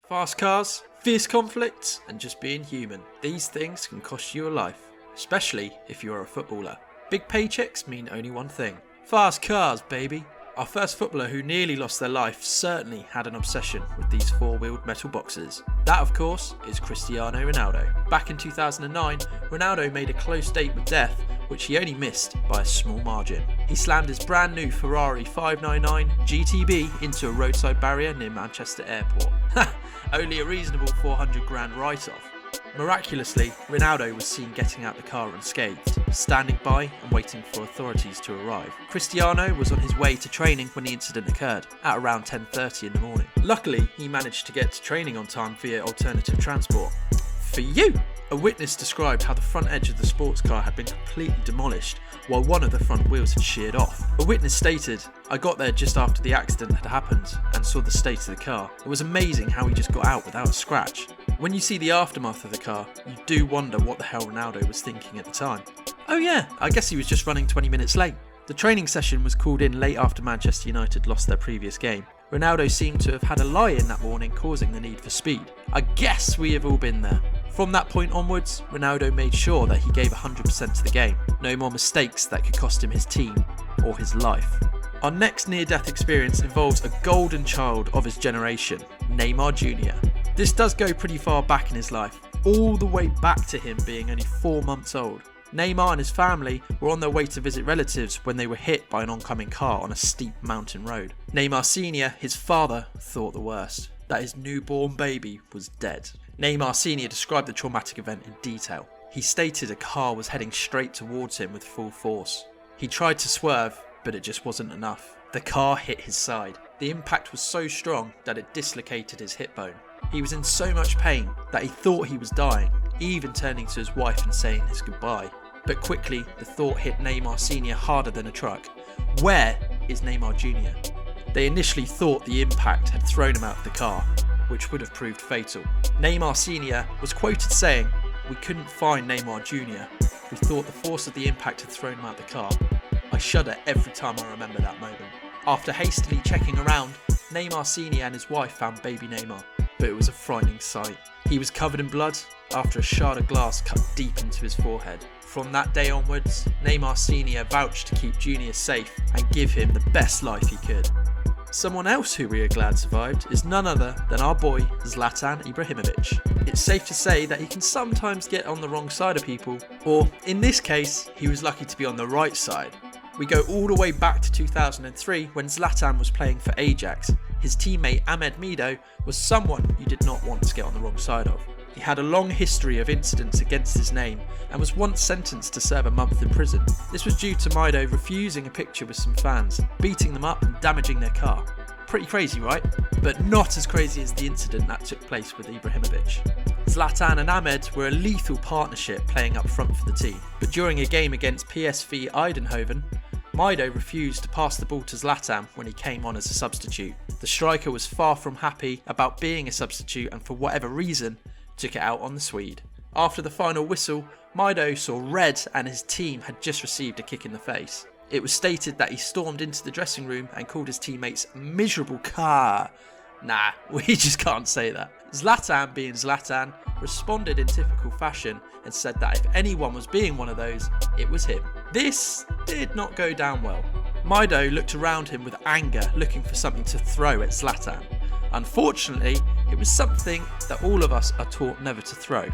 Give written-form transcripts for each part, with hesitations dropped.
Fast cars, fierce conflicts, and just being human. These things can cost you a life, especially if you are a footballer. Big paychecks mean only one thing. Fast cars, baby. Our first footballer who nearly lost their life certainly had an obsession with these four-wheeled metal boxes. That, of course, is Cristiano Ronaldo. Back in 2009, Ronaldo made a close date with death, which he only missed by a small margin. He slammed his brand new Ferrari 599 GTB into a roadside barrier near Manchester Airport. Only a reasonable 400 grand write-off. Miraculously, Ronaldo was seen getting out the car unscathed, standing by and waiting for authorities to arrive. Cristiano was on his way to training when the incident occurred, at around 10:30 in the morning. Luckily, he managed to get to training on time via alternative transport. For you! A witness described how the front edge of the sports car had been completely demolished, while one of the front wheels had sheared off. A witness stated, "I got there just after the accident had happened and saw the state of the car. It was amazing how he just got out without a scratch." When you see the aftermath of the car, you do wonder what the hell Ronaldo was thinking at the time. Oh yeah, I guess he was just running 20 minutes late. The training session was called in late after Manchester United lost their previous game. Ronaldo seemed to have had a lie-in that morning, causing the need for speed. I guess we have all been there. From that point onwards, Ronaldo made sure that he gave 100% to the game. No more mistakes that could cost him his team or his life. Our next near-death experience involves a golden child of his generation, Neymar Jr. This does go pretty far back in his life, all the way back to him being only 4 months old. Neymar and his family were on their way to visit relatives when they were hit by an oncoming car on a steep mountain road. Neymar Sr., his father, thought the worst, that his newborn baby was dead. Neymar Sr. described the traumatic event in detail. He stated a car was heading straight towards him with full force. He tried to swerve, but it just wasn't enough. The car hit his side. The impact was so strong that it dislocated his hip bone. He was in so much pain that he thought he was dying, even turning to his wife and saying his goodbye. But quickly, the thought hit Neymar Sr. harder than a truck. Where is Neymar Jr.? They initially thought the impact had thrown him out of the car, which would have proved fatal. Neymar Sr. was quoted saying, "We couldn't find Neymar Jr. We thought the force of the impact had thrown him out of the car. I shudder every time I remember that moment." After hastily checking around, Neymar Sr. and his wife found baby Neymar, but it was a frightening sight. He was covered in blood after a shard of glass cut deep into his forehead. From that day onwards, Neymar Sr. vouched to keep Jr. safe and give him the best life he could. Someone else who we are glad survived is none other than our boy Zlatan Ibrahimovic. It's safe to say that he can sometimes get on the wrong side of people, or in this case, he was lucky to be on the right side. We go all the way back to 2003 when Zlatan was playing for Ajax. His teammate Ahmed Mido was someone you did not want to get on the wrong side of. He had a long history of incidents against his name and was once sentenced to serve a month in prison. This was due to Mido refusing a picture with some fans, beating them up and damaging their car. Pretty crazy, right? But not as crazy as the incident that took place with Ibrahimovic. Zlatan and Ahmed were a lethal partnership playing up front for the team, but during a game against PSV Eindhoven, Mido refused to pass the ball to Zlatan when he came on as a substitute. The striker was far from happy about being a substitute and for whatever reason, took it out on the Swede. After the final whistle, Mido saw red and his team had just received a kick in the face. It was stated that he stormed into the dressing room and called his teammates miserable car. Nah, we just can't say that. Zlatan, being Zlatan, responded in typical fashion and said that if anyone was being one of those, it was him. This did not go down well. Mido looked around him with anger, looking for something to throw at Zlatan. Unfortunately, it was something that all of us are taught never to throw: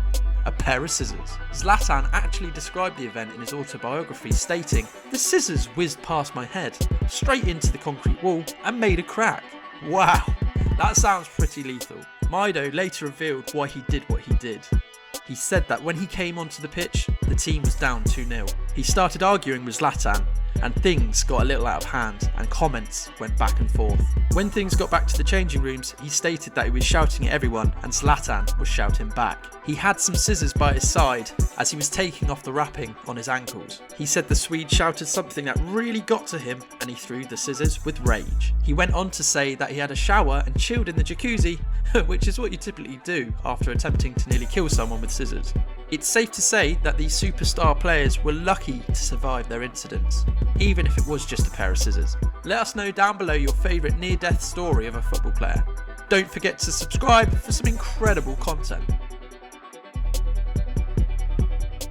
a pair of scissors. Zlatan actually described the event in his autobiography, stating, "The scissors whizzed past my head, straight into the concrete wall and made a crack." Wow, that sounds pretty lethal. Mido later revealed why he did what he did. He said that when he came onto the pitch, the team was down 2-0. He started arguing with Zlatan, and things got a little out of hand and comments went back and forth. When things got back to the changing rooms, he stated that he was shouting at everyone and Zlatan was shouting back. He had some scissors by his side as he was taking off the wrapping on his ankles. He said the Swede shouted something that really got to him and he threw the scissors with rage. He went on to say that he had a shower and chilled in the jacuzzi, which is what you typically do after attempting to nearly kill someone with scissors. It's safe to say that these superstar players were lucky to survive their incidents, even if it was just a pair of scissors. Let us know down below your favourite near-death story of a football player. Don't forget to subscribe for some incredible content.